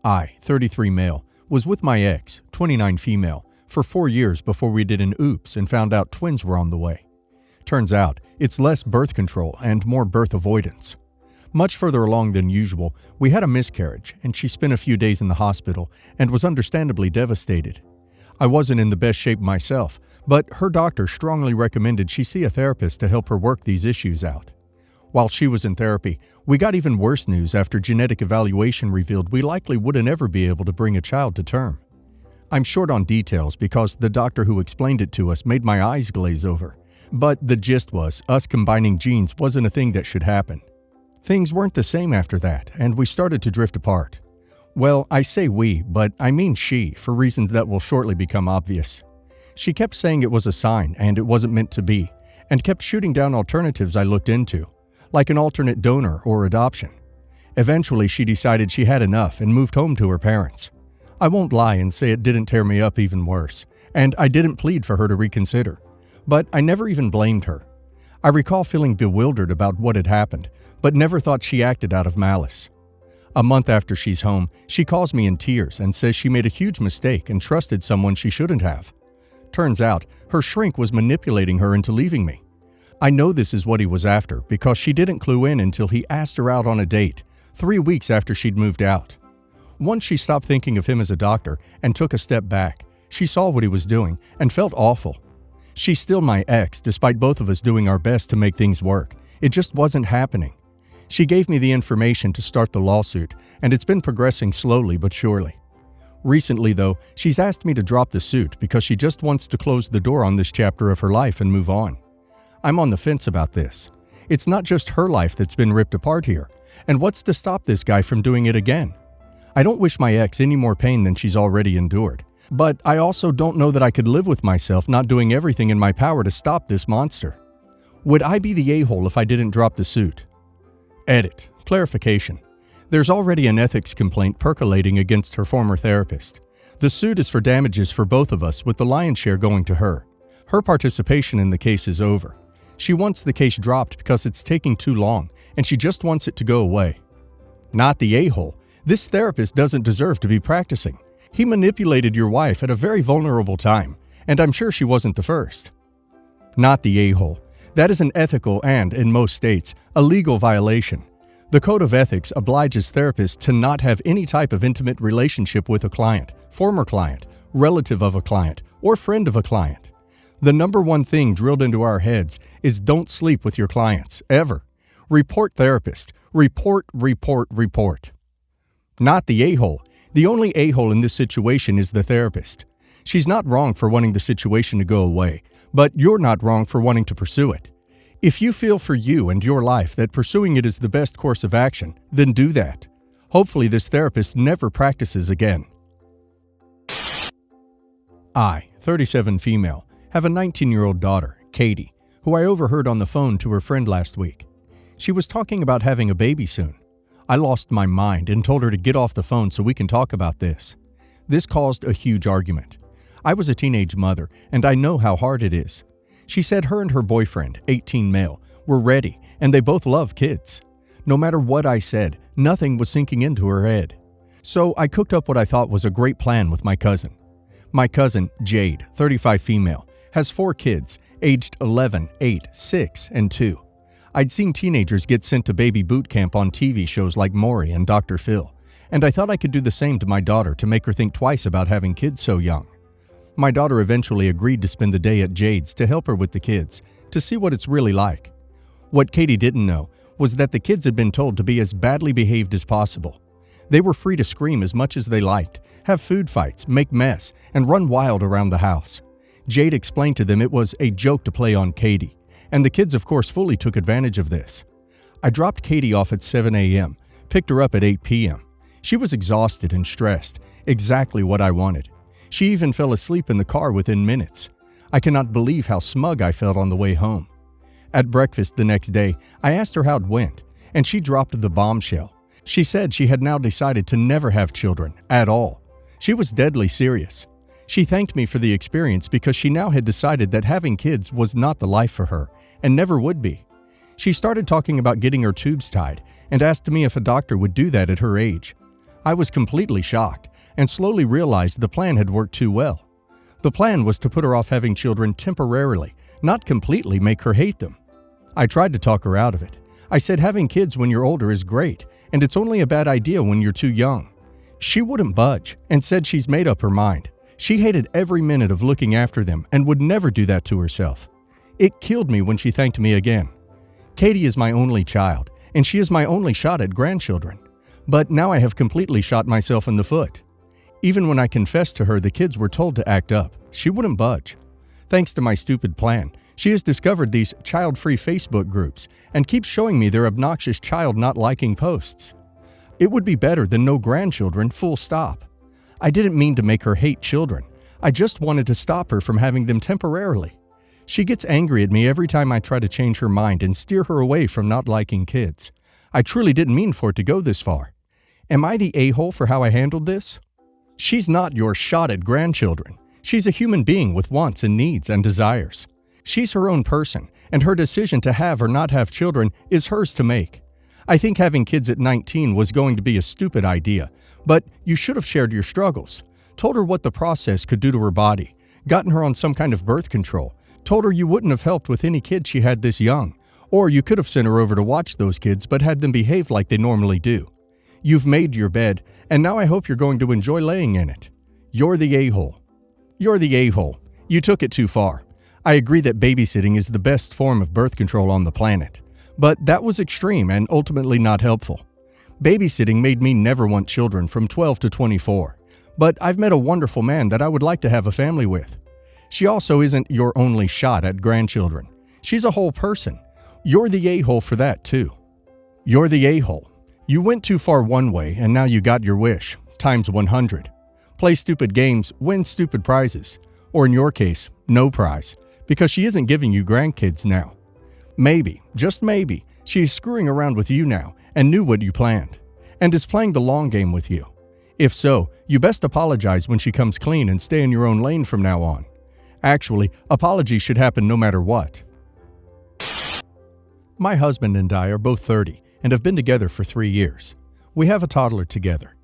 I, 33 male, was with my ex, 29 female, for 4 years before we did an oops and found out twins were on the way. Turns out, it's less birth control and more birth avoidance. Much further along than usual, we had a miscarriage and she spent a few days in the hospital and was understandably devastated. I wasn't in the best shape myself, but her doctor strongly recommended she see a therapist to help her work these issues out. While she was in therapy, we got even worse news after genetic evaluation revealed we likely wouldn't ever be able to bring a child to term. I'm short on details because the doctor who explained it to us made my eyes glaze over. But the gist was, us combining genes wasn't a thing that should happen. Things weren't the same after that, and we started to drift apart. Well, I say we, but I mean she, for reasons that will shortly become obvious. She kept saying it was a sign and it wasn't meant to be, and kept shooting down alternatives I looked into, like an alternate donor or adoption. Eventually, she decided she had enough and moved home to her parents. I won't lie and say it didn't tear me up even worse, and I didn't plead for her to reconsider. But I never even blamed her. I recall feeling bewildered about what had happened, but never thought she acted out of malice. A month after she's home, she calls me in tears and says she made a huge mistake and trusted someone she shouldn't have. Turns out, her shrink was manipulating her into leaving me. I know this is what he was after because she didn't clue in until he asked her out on a date, 3 weeks after she'd moved out. Once she stopped thinking of him as a doctor and took a step back, she saw what he was doing and felt awful. She's still my ex, despite both of us doing our best to make things work. It just wasn't happening. She gave me the information to start the lawsuit, and it's been progressing slowly but surely. Recently, though, she's asked me to drop the suit because she just wants to close the door on this chapter of her life and move on. I'm on the fence about this. It's not just her life that's been ripped apart here, and what's to stop this guy from doing it again? I don't wish my ex any more pain than she's already endured. But I also don't know that I could live with myself not doing everything in my power to stop this monster. Would I be the a-hole if I didn't drop the suit? Edit. Clarification. There's already an ethics complaint percolating against her former therapist. The suit is for damages for both of us, with the lion's share going to her. Her participation in the case is over. She wants the case dropped because it's taking too long, and she just wants it to go away. Not the a-hole. This therapist doesn't deserve to be practicing. He manipulated your wife at a very vulnerable time, and I'm sure she wasn't the first. Not the a-hole. That is an ethical and, in most states, a legal violation. The Code of Ethics obliges therapists to not have any type of intimate relationship with a client, former client, relative of a client, or friend of a client. The number one thing drilled into our heads is don't sleep with your clients, ever. Report therapist. Report, report, report. Not the a-hole. The only a-hole in this situation is the therapist. She's not wrong for wanting the situation to go away, but you're not wrong for wanting to pursue it. If you feel for you and your life that pursuing it is the best course of action, then do that. Hopefully this therapist never practices again. I, 37 female, have a 19-year-old daughter, Katie, who I overheard on the phone to her friend last week. She was talking about having a baby soon. I lost my mind and told her to get off the phone so we can talk about this. This caused a huge argument. I was a teenage mother, and I know how hard it is. She said her and her boyfriend, 18 male, were ready, and they both love kids. No matter what I said, nothing was sinking into her head. So I cooked up what I thought was a great plan with my cousin. My cousin, Jade, 35 female, has 4 kids, aged 11, 8, 6, and 2. I'd seen teenagers get sent to baby boot camp on TV shows like Maury and Dr. Phil, and I thought I could do the same to my daughter to make her think twice about having kids so young. My daughter eventually agreed to spend the day at Jade's to help her with the kids, to see what it's really like. What Katie didn't know was that the kids had been told to be as badly behaved as possible. They were free to scream as much as they liked, have food fights, make mess, and run wild around the house. Jade explained to them it was a joke to play on Katie, and the kids of course fully took advantage of this. I dropped Katie off at 7 a.m., picked her up at 8 p.m. She was exhausted and stressed, exactly what I wanted. She even fell asleep in the car within minutes. I cannot believe how smug I felt on the way home. At breakfast the next day, I asked her how it went, and she dropped the bombshell. She said she had now decided to never have children, at all. She was deadly serious. She thanked me for the experience because she now had decided that having kids was not the life for her, and never would be. She started talking about getting her tubes tied, and asked me if a doctor would do that at her age. I was completely shocked and slowly realized the plan had worked too well. The plan was to put her off having children temporarily, not completely make her hate them. I tried to talk her out of it. I said having kids when you're older is great, and it's only a bad idea when you're too young. She wouldn't budge and said she's made up her mind. She hated every minute of looking after them and would never do that to herself. It killed me when she thanked me again. Katie is my only child, and she is my only shot at grandchildren. But now I have completely shot myself in the foot. Even when I confessed to her the kids were told to act up, she wouldn't budge. Thanks to my stupid plan, she has discovered these child-free Facebook groups and keeps showing me their obnoxious child not liking posts. It would be better than no grandchildren, full stop. I didn't mean to make her hate children. I just wanted to stop her from having them temporarily. She gets angry at me every time I try to change her mind and steer her away from not liking kids. I truly didn't mean for it to go this far. Am I the a-hole for how I handled this? She's not your shot at grandchildren. She's a human being with wants and needs and desires. She's her own person, and her decision to have or not have children is hers to make. I think having kids at 19 was going to be a stupid idea, but you should have shared your struggles, told her what the process could do to her body, gotten her on some kind of birth control, told her you wouldn't have helped with any kids she had this young, or you could have sent her over to watch those kids but had them behave like they normally do. You've made your bed, and now I hope you're going to enjoy laying in it. You're the a-hole. You're the a-hole. You took it too far. I agree that babysitting is the best form of birth control on the planet, but that was extreme and ultimately not helpful. Babysitting made me never want children from 12 to 24, but I've met a wonderful man that I would like to have a family with. She also isn't your only shot at grandchildren. She's a whole person. You're the a-hole for that too. You're the a-hole. You went too far one way and now you got your wish, times 100. Play stupid games, win stupid prizes. Or in your case, no prize, because she isn't giving you grandkids now. Maybe, just maybe, she is screwing around with you now and knew what you planned, and is playing the long game with you. If so, you best apologize when she comes clean and stay in your own lane from now on. Actually, apologies should happen no matter what. My husband and I are both 30 and have been together for 3 years. We have a toddler together.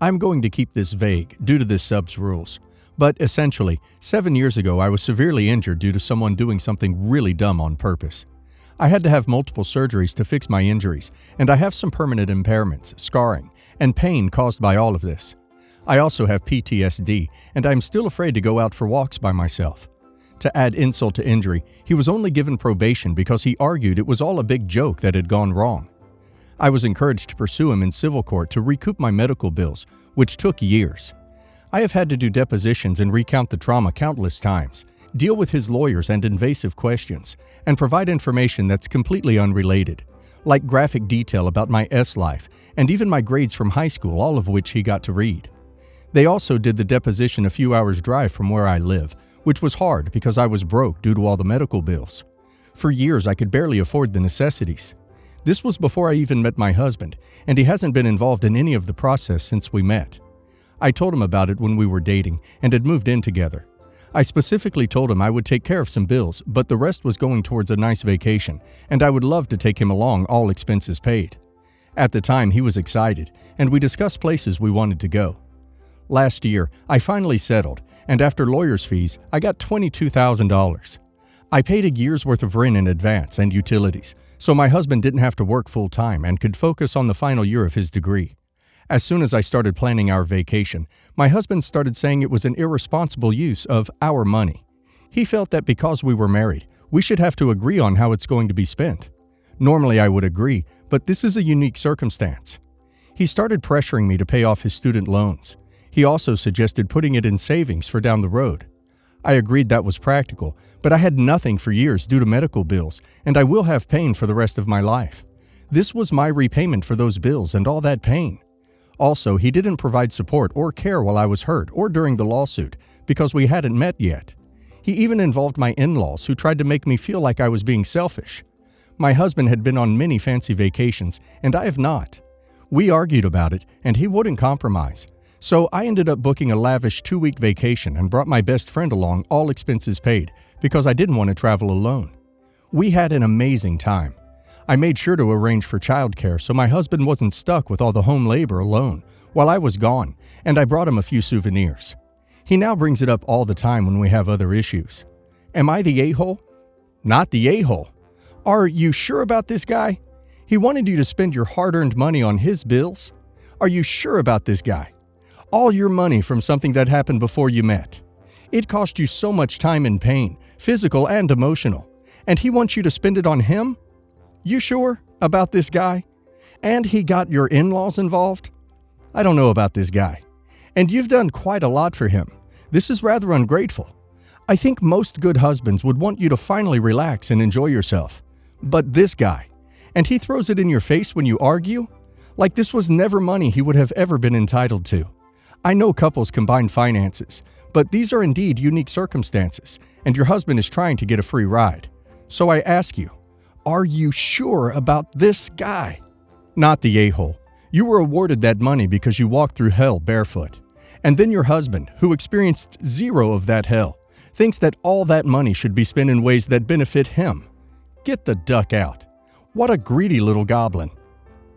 I'm going to keep this vague due to this sub's rules, but essentially, 7 years ago I was severely injured due to someone doing something really dumb on purpose. I had to have multiple surgeries to fix my injuries, and I have some permanent impairments, scarring, and pain caused by all of this. I also have PTSD, and I'm still afraid to go out for walks by myself. To add insult to injury, he was only given probation because he argued it was all a big joke that had gone wrong. I was encouraged to pursue him in civil court to recoup my medical bills, which took years. I have had to do depositions and recount the trauma countless times, deal with his lawyers and invasive questions, and provide information that's completely unrelated, like graphic detail about my S-life and even my grades from high school, all of which he got to read. They also did the deposition a few hours' drive from where I live, which was hard because I was broke due to all the medical bills. For years, I could barely afford the necessities. This was before I even met my husband, and he hasn't been involved in any of the process since we met. I told him about it when we were dating and had moved in together. I specifically told him I would take care of some bills, but the rest was going towards a nice vacation, and I would love to take him along, all expenses paid. At the time, he was excited, and we discussed places we wanted to go. Last year, I finally settled, and after lawyer's fees, I got $22,000. I paid a year's worth of rent in advance and utilities, so my husband didn't have to work full-time and could focus on the final year of his degree. As soon as I started planning our vacation, my husband started saying it was an irresponsible use of our money. He felt that because we were married, we should have to agree on how it's going to be spent. Normally I would agree, but this is a unique circumstance. He started pressuring me to pay off his student loans. He also suggested putting it in savings for down the road. I agreed that was practical, but I had nothing for years due to medical bills, and I will have pain for the rest of my life. This was my repayment for those bills and all that pain. Also, he didn't provide support or care while I was hurt or during the lawsuit because we hadn't met yet. He even involved my in-laws who tried to make me feel like I was being selfish. My husband had been on many fancy vacations, and I have not. We argued about it, and he wouldn't compromise. So I ended up booking a lavish 2-week vacation and brought my best friend along, all expenses paid, because I didn't want to travel alone. We had an amazing time. I made sure to arrange for childcare so my husband wasn't stuck with all the home labor alone, while I was gone, and I brought him a few souvenirs. He now brings it up all the time when we have other issues. Am I the a-hole? Not the a-hole. Are you sure about this guy? He wanted you to spend your hard-earned money on his bills? Are you sure about this guy? All your money from something that happened before you met. It cost you so much time and pain, physical and emotional, and he wants you to spend it on him? You sure about this guy? And he got your in-laws involved? I don't know about this guy. And you've done quite a lot for him. This is rather ungrateful. I think most good husbands would want you to finally relax and enjoy yourself. But this guy, and he throws it in your face when you argue? Like this was never money he would have ever been entitled to. I know couples combine finances, but these are indeed unique circumstances, and your husband is trying to get a free ride. So I ask you, are you sure about this guy? Not the a-hole. You were awarded that money because you walked through hell barefoot. And then your husband, who experienced zero of that hell, thinks that all that money should be spent in ways that benefit him. Get the duck out. What a greedy little goblin.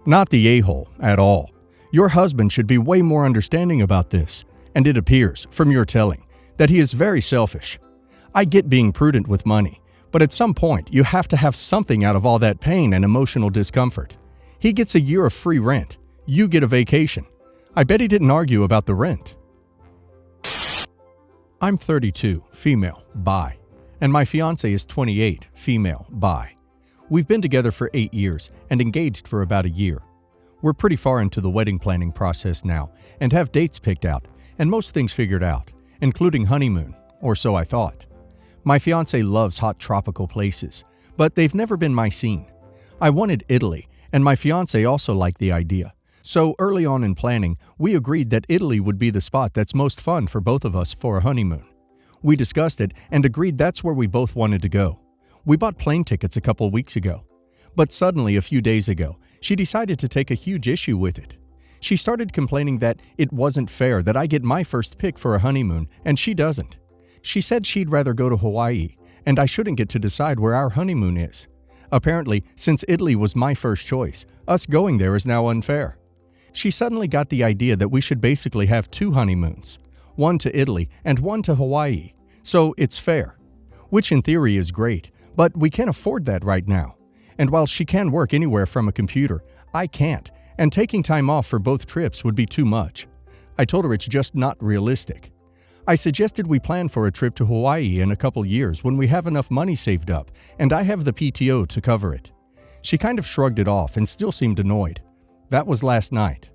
Not the a-hole at all. Your husband should be way more understanding about this, and it appears, from your telling, that he is very selfish. I get being prudent with money, but at some point you have to have something out of all that pain and emotional discomfort. He gets a year of free rent. You get a vacation. I bet he didn't argue about the rent. I'm 32, female, bi, and my fiancé is 28, female, bi. We've been together for 8 years and engaged for about a year. We're pretty far into the wedding planning process now and have dates picked out and most things figured out, including honeymoon, or so I thought. My fiancé loves hot tropical places, but they've never been my scene. I wanted Italy, and my fiancé also liked the idea. So early on in planning, we agreed that Italy would be the spot that's most fun for both of us for a honeymoon. We discussed it and agreed that's where we both wanted to go. We bought plane tickets a couple weeks ago. But suddenly, a few days ago, she decided to take a huge issue with it. She started complaining that it wasn't fair that I get my first pick for a honeymoon and she doesn't. She said she'd rather go to Hawaii, and I shouldn't get to decide where our honeymoon is. Apparently, since Italy was my first choice, us going there is now unfair. She suddenly got the idea that we should basically have 2 honeymoons, one to Italy and one to Hawaii, so it's fair. Which in theory is great, but we can't afford that right now. And while she can work anywhere from a computer, I can't, and taking time off for both trips would be too much. I told her it's just not realistic. I suggested we plan for a trip to Hawaii in a couple years when we have enough money saved up, and I have the PTO to cover it. She kind of shrugged it off and still seemed annoyed. That was last night.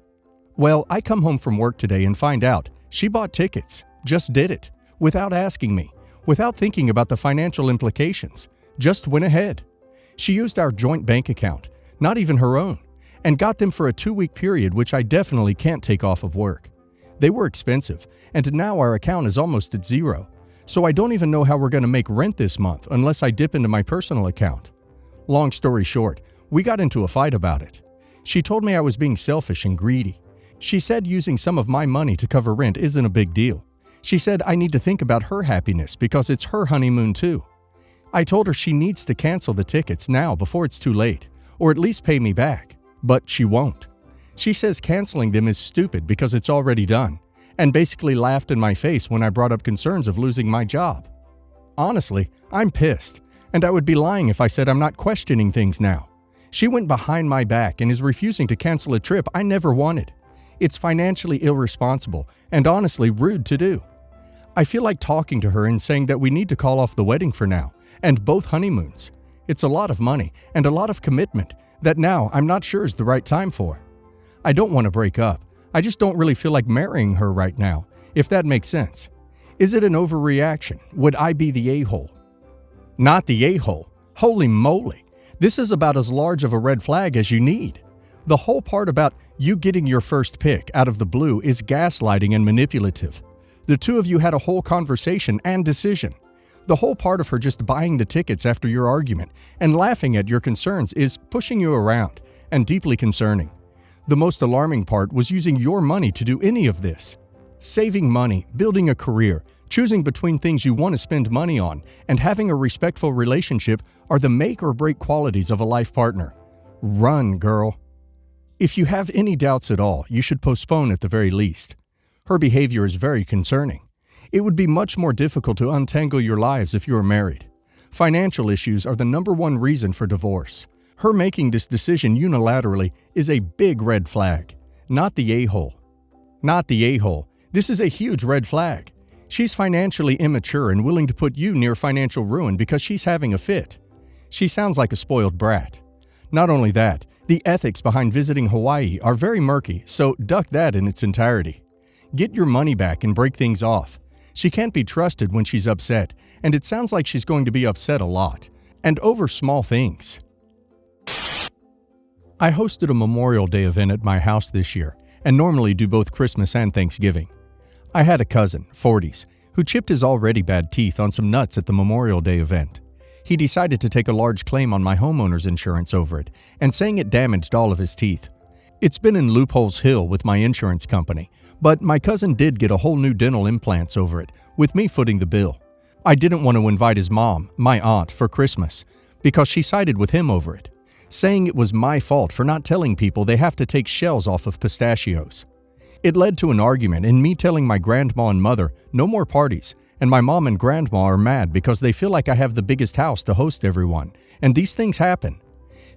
Well, I come home from work today and find out she bought tickets, just did it, without asking me, without thinking about the financial implications, just went ahead. She used our joint bank account, not even her own, and got them for a 2-week period which I definitely can't take off of work. They were expensive, and now our account is almost at zero, so I don't even know how we're going to make rent this month unless I dip into my personal account. Long story short, we got into a fight about it. She told me I was being selfish and greedy. She said using some of my money to cover rent isn't a big deal. She said I need to think about her happiness because it's her honeymoon too. I told her she needs to cancel the tickets now before it's too late, or at least pay me back, but she won't. She says canceling them is stupid because it's already done, and basically laughed in my face when I brought up concerns of losing my job. Honestly, I'm pissed, and I would be lying if I said I'm not questioning things now. She went behind my back and is refusing to cancel a trip I never wanted. It's financially irresponsible and honestly rude to do. I feel like talking to her and saying that we need to call off the wedding for now, and both honeymoons. It's a lot of money and a lot of commitment that now I'm not sure is the right time for. I don't want to break up. I just don't really feel like marrying her right now, if that makes sense. Is it an overreaction? Would I be the a-hole? Not the a-hole. Holy moly. This is about as large of a red flag as you need. The whole part about you getting your first pick out of the blue is gaslighting and manipulative. The two of you had a whole conversation and decision. The whole part of her just buying the tickets after your argument and laughing at your concerns is pushing you around and deeply concerning. The most alarming part was using your money to do any of this. Saving money, building a career, choosing between things you want to spend money on, and having a respectful relationship are the make or break qualities of a life partner. Run, girl. If you have any doubts at all, you should postpone at the very least. Her behavior is very concerning. It would be much more difficult to untangle your lives if you are married. Financial issues are the #1 reason for divorce. Her making this decision unilaterally is a big red flag. Not the a-hole. Not the a-hole. This is a huge red flag. She's financially immature and willing to put you near financial ruin because she's having a fit. She sounds like a spoiled brat. Not only that, the ethics behind visiting Hawaii are very murky, so duck that in its entirety. Get your money back and break things off. She can't be trusted when she's upset, and it sounds like she's going to be upset a lot, and over small things. I hosted a Memorial Day event at my house this year, and normally do both Christmas and Thanksgiving. I had a cousin, 40s, who chipped his already bad teeth on some nuts at the Memorial Day event. He decided to take a large claim on my homeowner's insurance over it, and saying it damaged all of his teeth. It's been in loopholes hill with my insurance company, but my cousin did get a whole new dental implants over it, with me footing the bill. I didn't want to invite his mom, my aunt, for Christmas, because she sided with him over it, saying it was my fault for not telling people they have to take shells off of pistachios. It led to an argument and me telling my grandma and mother no more parties, and my mom and grandma are mad because they feel like I have the biggest house to host everyone, and these things happen.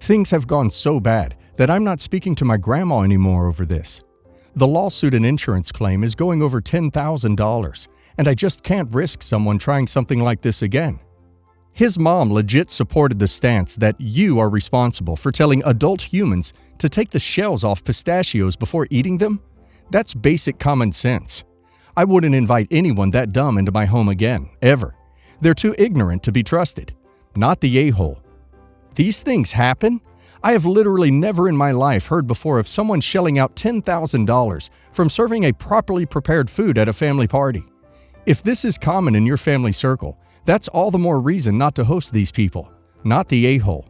Things have gone so bad that I'm not speaking to my grandma anymore over this. The lawsuit and insurance claim is going over $10,000, and I just can't risk someone trying something like this again. His mom legit supported the stance that you are responsible for telling adult humans to take the shells off pistachios before eating them? That's basic common sense. I wouldn't invite anyone that dumb into my home again, ever. They're too ignorant to be trusted. Not the a-hole. These things happen? I have literally never in my life heard before of someone shelling out $10,000 from serving a properly prepared food at a family party. If this is common in your family circle, that's all the more reason not to host these people. Not the a-hole.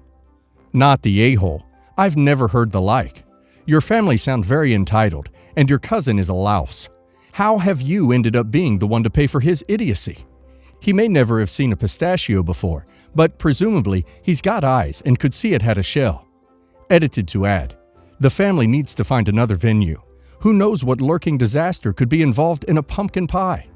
Not the a-hole. I've never heard the like. Your family sound very entitled, and your cousin is a louse. How have you ended up being the one to pay for his idiocy? He may never have seen a pistachio before, but presumably he's got eyes and could see it had a shell. Edited to add, the family needs to find another venue. Who knows what lurking disaster could be involved in a pumpkin pie?